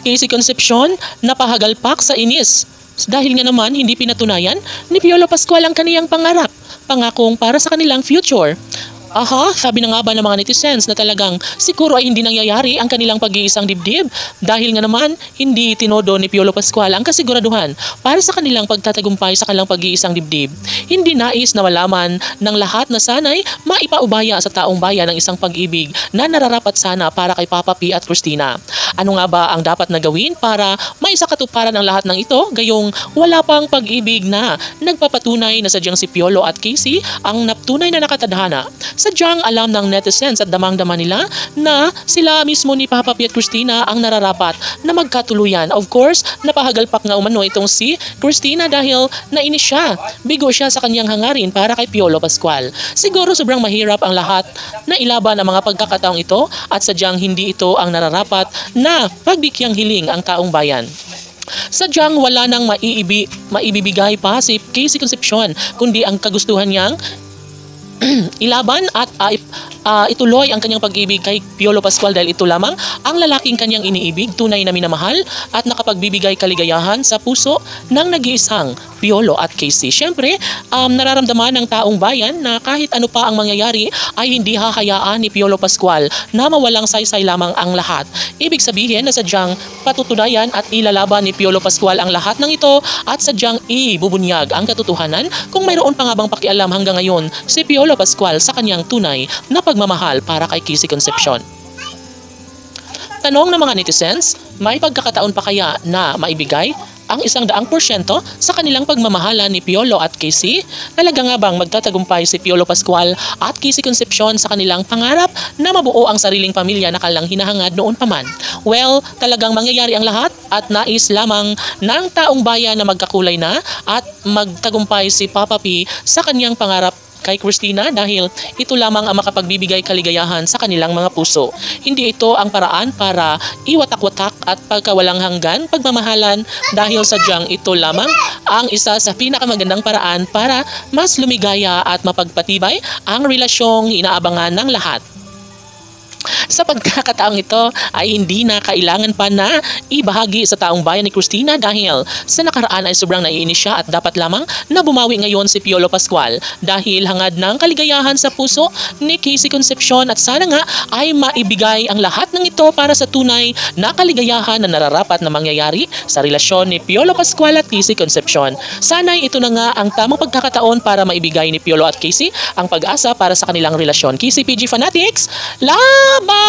Casey Concepcion napahagalpak sa inis dahil nga naman hindi pinatunayan ni Piolo Pascual ang kaniyang pangarap, pangakong para sa kanilang future. Aha, sabi na nga ba ng mga netizens na talagang siguro ay hindi nangyayari ang kanilang pag-iisang dibdib dahil nga naman hindi tinodo ni Piolo Pascual ang kasiguraduhan para sa kanilang pagtatagumpay sa kanilang pag-iisang dibdib. Hindi nais na malaman ng lahat na sana'y maipaubaya sa taong bayan ang isang pag-ibig na nararapat sana para kay Papa P at Christina. Ano nga ba ang dapat na gawin para maisakatuparan ang lahat ng ito gayong wala pang pag-ibig na nagpapatunay na sadyang si Piolo at Casey ang tunay na nakatadhana. Sadyang alam ng netizens at damang-dama nila na sila mismo ni Papa P at Christina ang nararapat na magkatuluyan. Of course, napahagalpak nga umano itong si Christina dahil nainis siya. Bigo siya sa kanyang hangarin para kay Piolo Pascual. Siguro sobrang mahirap ang lahat na ilaban ang mga pagkakataong ito at sadyang hindi ito ang nararapat na pagbikyang hiling ang taong bayan. Sadyang wala nang maibibigay pa si Casey Concepcion kundi ang kagustuhan niyang ilaban at ituloy ang kanyang pag-ibig kay Piolo Pascual dahil ito lamang ang lalaking kanyang iniibig, tunay na minamahal at nakapagbibigay kaligayahan sa puso ng nag-iisang Piolo at Casey. Siyempre, nararamdaman ng taong bayan na kahit ano pa ang mangyayari ay hindi hahayaan ni Piolo Pascual na mawalang saysay lamang ang lahat. Ibig sabihin na sadyang patutunayan at ilalaban ni Piolo Pascual ang lahat ng ito at sadyang ibubunyag ang katotohanan kung mayroon pa nga bang pakialam hanggang ngayon si Piolo Pascual sa kanyang tunay na pagmamahal para kay Casey Concepcion. Tanong ng mga netizens, may pagkakataon pa kaya na maibigay ang 100% sa kanilang pagmamahalan ni Piolo at Casey? Talaga nga bang magtatagumpay si Piolo Pascual at Casey Concepcion sa kanilang pangarap na mabuo ang sariling pamilya na kanilang hinahangad noon pa man? Well, talagang mangyayari ang lahat at nais lamang ng taong bayan na magkakulay na at magtagumpay si Papa P sa kanyang pangarap kay Christina dahil ito lamang ang makapagbibigay kaligayahan sa kanilang mga puso. Hindi ito ang paraan para iwatak-watak at pagkawalang hanggan pagmamahalan dahil sadyang ito lamang ang isa sa pinakamagandang paraan para mas lumigaya at mapagpatibay ang relasyong inaabangan ng lahat. Sa pagkakataong ito ay hindi na kailangan pa na ibahagi sa taong bayan ni Christina dahil sa nakaraan ay sobrang naiinis siya at dapat lamang na bumawi ngayon si Piolo Pascual dahil hangad ng kaligayahan sa puso ni Casey Concepcion at sana nga ay maibigay ang lahat ng ito para sa tunay na kaligayahan na nararapat na mangyayari sa relasyon ni Piolo Pascual at Casey Concepcion. Sana'y ito na nga ang tamang pagkakataon para maibigay ni Piolo at Casey ang pag-asa para sa kanilang relasyon. KCPG Fanatics, laban!